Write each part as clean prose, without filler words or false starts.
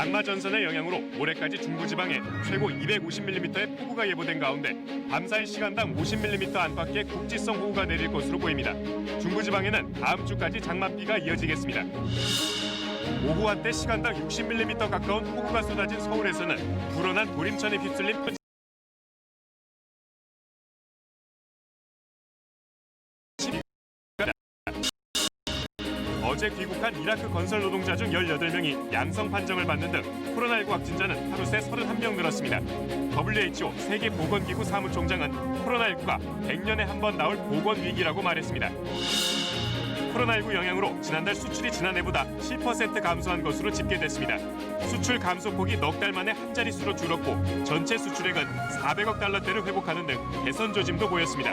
장마 전선의 영향으로 모레까지 중부지방에 최고 250mm의 폭우가 예보된 가운데 밤사이 시간당 50mm 안팎의 국지성 호우가 내릴 것으로 보입니다. 중부지방에는 다음 주까지 장맛비가 이어지겠습니다. 오후 한때 시간당 60mm 가까운 폭우가 쏟아진 서울에서는 불어난 도림천에 휩쓸린 어제 귀국한 이라크 건설 노동자 중 18명이 양성 판정을 받는 등 코로나19 확진자는 하루 새 31명 늘었습니다. WHO 세계보건기구 사무총장은 코로나19가 100년에 한 번 나올 보건위기라고 말했습니다. 코로나19 영향으로 지난달 수출이 지난해보다 7% 감소한 것으로 집계됐습니다. 수출 감소폭이 넉 달 만에 한 자릿수로 줄었고 전체 수출액은 400억 달러대를 회복하는 등 개선 조짐도 보였습니다.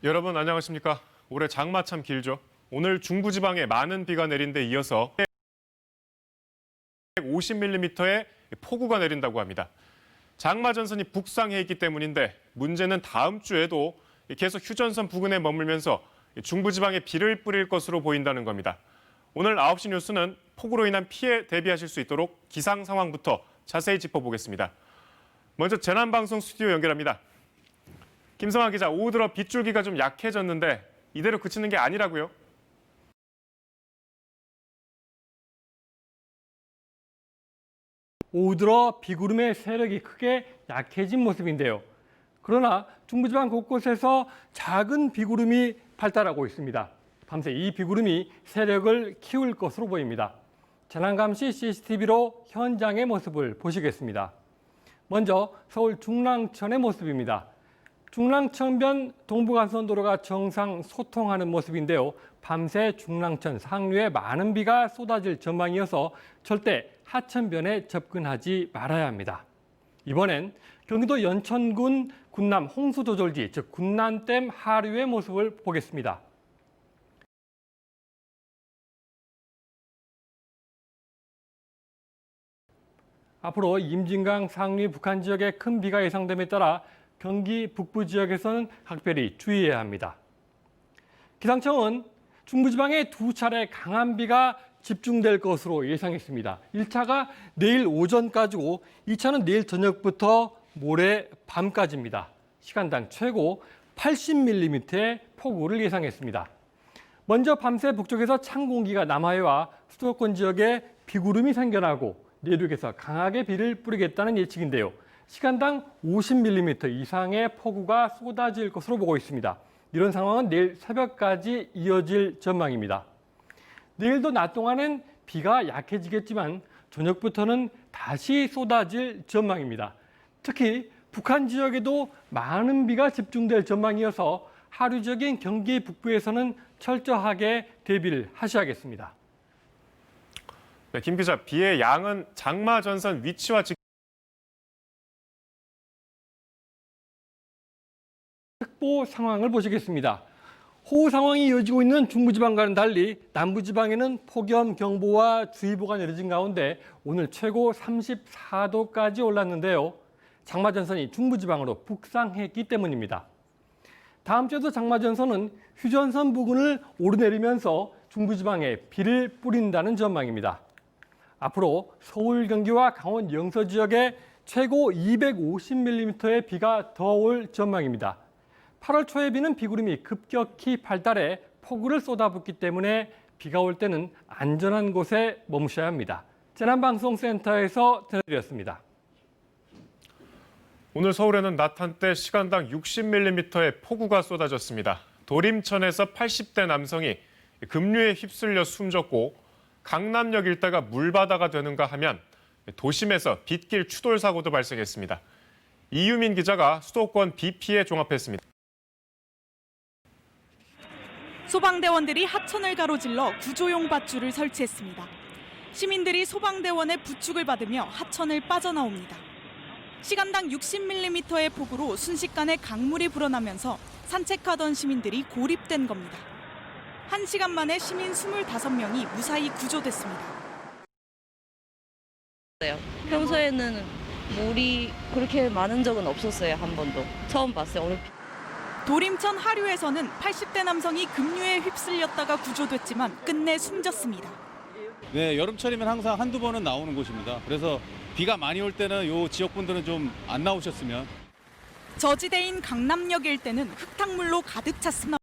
여러분 안녕하십니까? 올해 장마 참 길죠. 오늘 중부지방에 많은 비가 내린 데 이어서 150mm의 폭우가 내린다고 합니다. 장마 전선이 북상해 있기 때문인데 문제는 다음 주에도 계속 휴전선 부근에 머물면서 중부지방에 비를 뿌릴 것으로 보인다는 겁니다. 오늘 9시 뉴스는 폭우로 인한 피해 대비하실 수 있도록 기상 상황부터 자세히 짚어보겠습니다. 먼저 재난방송 스튜디오 연결합니다. 김성환 기자, 오후 들어 빗줄기가 좀 약해졌는데 이대로 그치는 게 아니라고요? 오후 들어 비구름의 세력이 크게 약해진 모습인데요. 그러나 중부지방 곳곳에서 작은 비구름이 발달하고 있습니다. 밤새 이 비구름이 세력을 키울 것으로 보입니다. 재난감시 CCTV로 현장의 모습을 보시겠습니다. 먼저 서울 중랑천의 모습입니다. 중랑천변 동부간선도로가 정상 소통하는 모습인데요. 밤새 중랑천 상류에 많은 비가 쏟아질 전망이어서 절대 하천변에 접근하지 말아야 합니다. 이번엔 경기도 연천군 군남 홍수조절지, 즉 군남댐 하류의 모습을 보겠습니다. 앞으로 임진강 상류 북한 지역에 큰 비가 예상됨에 따라 경기 북부 지역에서는 각별히 주의해야 합니다. 기상청은 중부지방에 2차례 강한 비가 집중될 것으로 예상했습니다. 1차가 내일 오전까지고 2차는 내일 저녁부터 모레 밤까지입니다. 시간당 최고 80mm의 폭우를 예상했습니다. 먼저 밤새 북쪽에서 찬 공기가 남하해와 수도권 지역에 비구름이 생겨나고 내륙에서 강하게 비를 뿌리겠다는 예측인데요. 시간당 50mm 이상의 폭우가 쏟아질 것으로 보고 있습니다. 이런 상황은 내일 새벽까지 이어질 전망입니다. 내일도 낮 동안엔 비가 약해지겠지만 저녁부터는 다시 쏟아질 전망입니다. 특히 북한 지역에도 많은 비가 집중될 전망이어서 하류적인 경기 북부에서는 철저하게 대비를 하셔야겠습니다. 네, 김 기자, 비의 양은 장마 전선 위치와 특보 상황을 보시겠습니다. 호우 상황이 이어지고 있는 중부지방과는 달리 남부지방에는 폭염경보와 주의보가 내려진 가운데 오늘 최고 34도까지 올랐는데요. 장마전선이 중부지방으로 북상했기 때문입니다. 다음 주에도 장마전선은 휴전선 부근을 오르내리면서 중부지방에 비를 뿌린다는 전망입니다. 앞으로 서울, 경기와 강원, 영서 지역에 최고 250mm의 비가 더 올 전망입니다. 8월 초의 비는 비구름이 급격히 발달해 폭우를 쏟아붓기 때문에 비가 올 때는 안전한 곳에 머무셔야 합니다. 재난방송센터에서 전해드렸습니다. 오늘 서울에는 낮 한때 시간당 60mm의 폭우가 쏟아졌습니다. 도림천에서 80대 남성이 급류에 휩쓸려 숨졌고 강남역 일대가 물바다가 되는가 하면 도심에서 빗길 추돌 사고도 발생했습니다. 이유민 기자가 수도권 비 피해 종합했습니다. 소방대원들이 하천을 가로질러 구조용 밧줄을 설치했습니다. 시민들이 소방대원의 부축을 받으며 하천을 빠져나옵니다. 시간당 60mm의 폭우로 순식간에 강물이 불어나면서 산책하던 시민들이 고립된 겁니다. 1시간 만에 시민 25명이 무사히 구조됐습니다. 이전에는 물이 그렇게 많은 적은 없었어요. 한 번도. 처음 봤어요. 오늘. 도림천 하류에서는 80대 남성이 급류에 휩쓸렸다가 구조됐지만 끝내 숨졌습니다. 네, 여름철이면 항상 한두 번은 나오는 곳입니다. 그래서 비가 많이 올 때는 요 지역 분들은 좀 안 나오셨으면. 저지대인 강남역 일대는 흙탕물로 가득 찼습니다.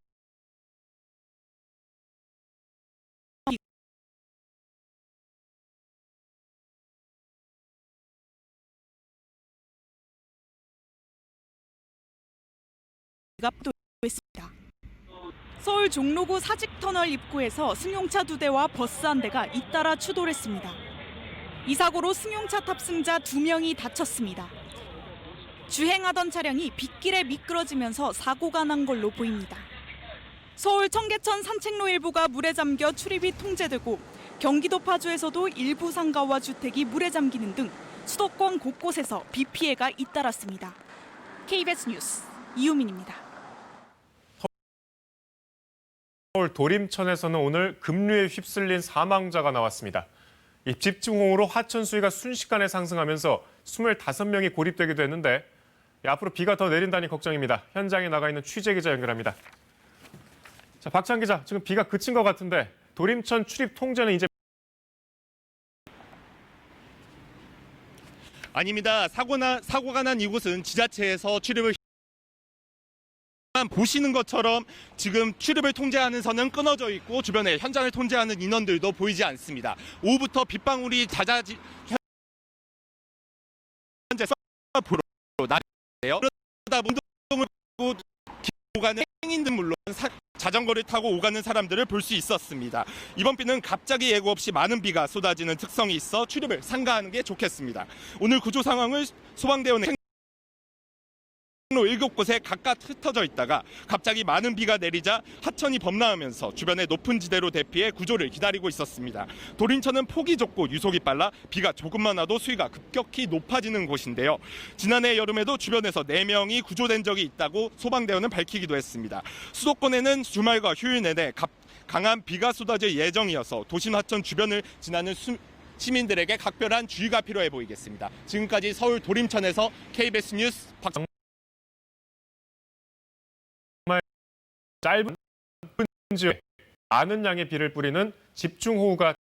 있습니다. 서울 종로구 사직터널 입구에서 승용차 2대와 버스 1대가 잇따라 추돌했습니다. 이 사고로 승용차 탑승자 2명이 다쳤습니다. 주행하던 차량이 빗길에 미끄러지면서 사고가 난 걸로 보입니다. 서울 청계천 산책로 일부가 물에 잠겨 출입이 통제되고 경기도 파주에서도 일부 상가와 주택이 물에 잠기는 등 수도권 곳곳에서 비 피해가 잇따랐습니다. KBS 뉴스 이유민입니다. 서울 도림천에서는 오늘 급류에 휩쓸린 사망자가 나왔습니다. 이 집중호우로 하천 수위가 순식간에 상승하면서 25명이 고립되기도 했는데 앞으로 비가 더 내린다니 걱정입니다. 현장에 나가 있는 취재 기자 연결합니다. 자, 박찬 기자, 지금 비가 그친 것 같은데 도림천 출입 통제는 이제 아닙니다. 사고가 난 이곳은 지자체에서 출입을 보시는 것처럼 지금 출입을 통제하는 선은 끊어져 있고 주변에 현장을 통제하는 인원들도 보이지 않습니다. 오후부터 빗방울이 잦아지 현재 보러 나는데요. 그러다 운동을 하고 오가는 행인들 물론 자전거를 타고 오가는 사람들을 볼 수 있었습니다. 이번 비는 갑자기 예고 없이 많은 비가 쏟아지는 특성이 있어 출입을 삼가하는 게 좋겠습니다. 오늘 구조 상황을 소방대원은 7곳에 각각 흩어져 있다가 갑자기 많은 비가 내리자 하천이 범람하면서 주변의 높은 지대로 대피해 구조를 기다리고 있었습니다. 도림천은 폭이 좁고 유속이 빨라 비가 조금만 와도 수위가 급격히 높아지는 곳인데요. 지난해 여름에도 주변에서 4명이 구조된 적이 있다고 소방대원은 밝히기도 했습니다. 수도권에는 주말과 휴일 내내 강한 비가 쏟아질 예정이어서 도심 하천 주변을 지나는 시민들에게 각별한 주의가 필요해 보이겠습니다. 지금까지 서울 도림천에서 KBS 뉴스 박정 짧은 지역에 많은 양의 비를 뿌리는 집중호우가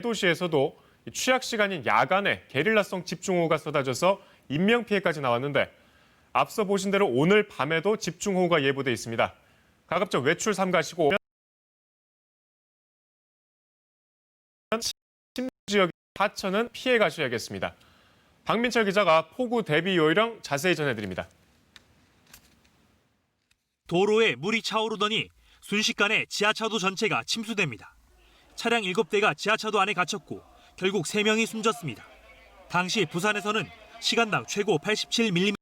도시에서도 취약 시간인 야간에 게릴라성 집중호우가 쏟아져서 인명피해까지 나왔는데 앞서 보신 대로 오늘 밤에도 집중호우가 예보돼 있습니다. 가급적 외출 삼가시고 지역 하천은 피해 가셔야겠습니다. 박민철 기자가 폭우 대비 요령 자세히 전해드립니다. 도로에 물이 차오르더니 순식간에 지하차도 전체가 침수됩니다. 차량 7대가 지하차도 안에 갇혔고 결국 3명이 숨졌습니다. 당시 부산에서는 시간당 최고 87mm였습니다.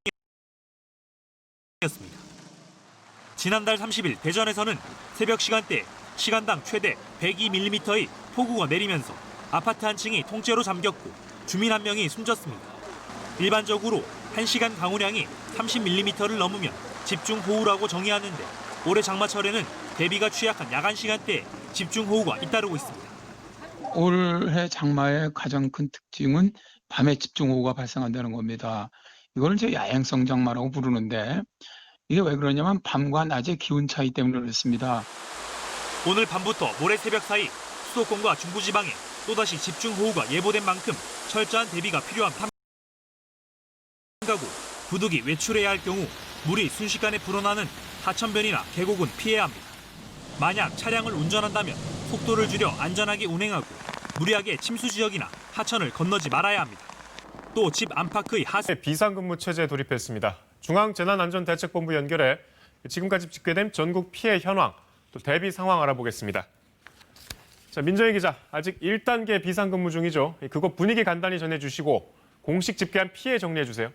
지난달 30일 대전에서는 새벽 시간대 시간당 최대 102mm의 폭우가 내리면서 아파트 한 층이 통째로 잠겼고 주민 1명이 숨졌습니다. 일반적으로 1시간 강우량이 30mm를 넘으면 집중호우라고 정의하는데 올해 장마철에는 대비가 취약한 야간 시간대에 집중호우가 잇따르고 있습니다. 올해 장마의 가장 큰 특징은 밤에 집중호우가 발생한다는 겁니다. 이걸 이제 야행성 장마라고 부르는데 이게 왜 그러냐면 밤과 낮의 기온 차이 때문에 그렇습니다. 오늘 밤부터 모레 새벽 사이 수도권과 중부지방에 또다시 집중호우가 예보된 만큼 철저한 대비가 필요한 가구, 부득이 외출해야 할 경우 물이 순식간에 불어나는 하천변이나 계곡은 피해야 합니다. 만약 차량을 운전한다면 속도를 줄여 안전하게 운행하고 무리하게 침수 지역이나 하천을 건너지 말아야 합니다. 또 집 안팎의 비상근무 체제에 돌입했습니다. 중앙재난안전대책본부 연결해 지금까지 집계된 전국 피해 현황, 또 대비 상황 알아보겠습니다. 자, 민정희 기자, 아직 1단계 비상근무 중이죠. 그거 분위기 간단히 전해주시고 공식 집계한 피해 정리해주세요.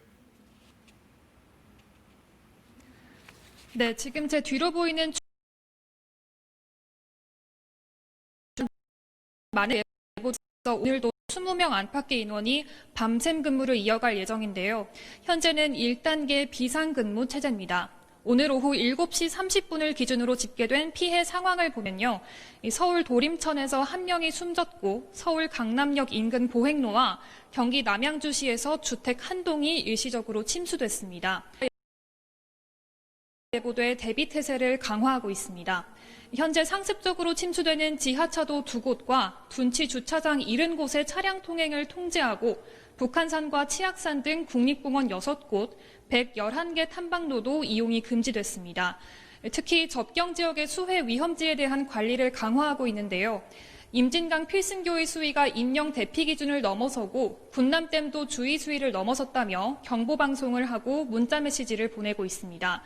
네, 지금 제 뒤로 보이는 많은 예보에서 오늘도 20명 안팎의 인원이 밤샘 근무를 이어갈 예정인데요. 현재는 1단계 비상근무 체제입니다. 오늘 오후 7시 30분을 기준으로 집계된 피해 상황을 보면요. 서울 도림천에서 1명이 숨졌고 서울 강남역 인근 보행로와 경기 남양주시에서 주택 1동이 일시적으로 침수됐습니다. 예보돼 대비 태세를 강화하고 있습니다. 현재 상습적으로 침수되는 지하차도 2곳과 둔치 주차장 70곳의 차량 통행을 통제하고 북한산과 치악산 등 국립공원 6곳, 111개 탐방로도 이용이 금지됐습니다. 특히 접경 지역의 수해 위험지에 대한 관리를 강화하고 있는데요. 임진강 필승교의 수위가 인명 대피 기준을 넘어서고 군남댐도 주의 수위를 넘어섰다며 경보 방송을 하고 문자 메시지를 보내고 있습니다.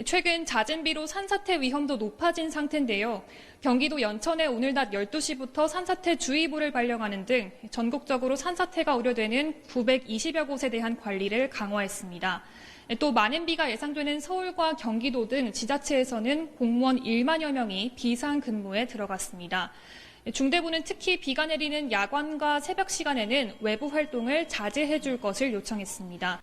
최근 잦은 비로 산사태 위험도 높아진 상태인데요. 경기도 연천에 오늘 낮 12시부터 산사태 주의보를 발령하는 등 전국적으로 산사태가 우려되는 920여 곳에 대한 관리를 강화했습니다. 또 많은 비가 예상되는 서울과 경기도 등 지자체에서는 공무원 1만여 명이 비상근무에 들어갔습니다. 중대부는 특히 비가 내리는 야간과 새벽 시간에는 외부 활동을 자제해 줄 것을 요청했습니다.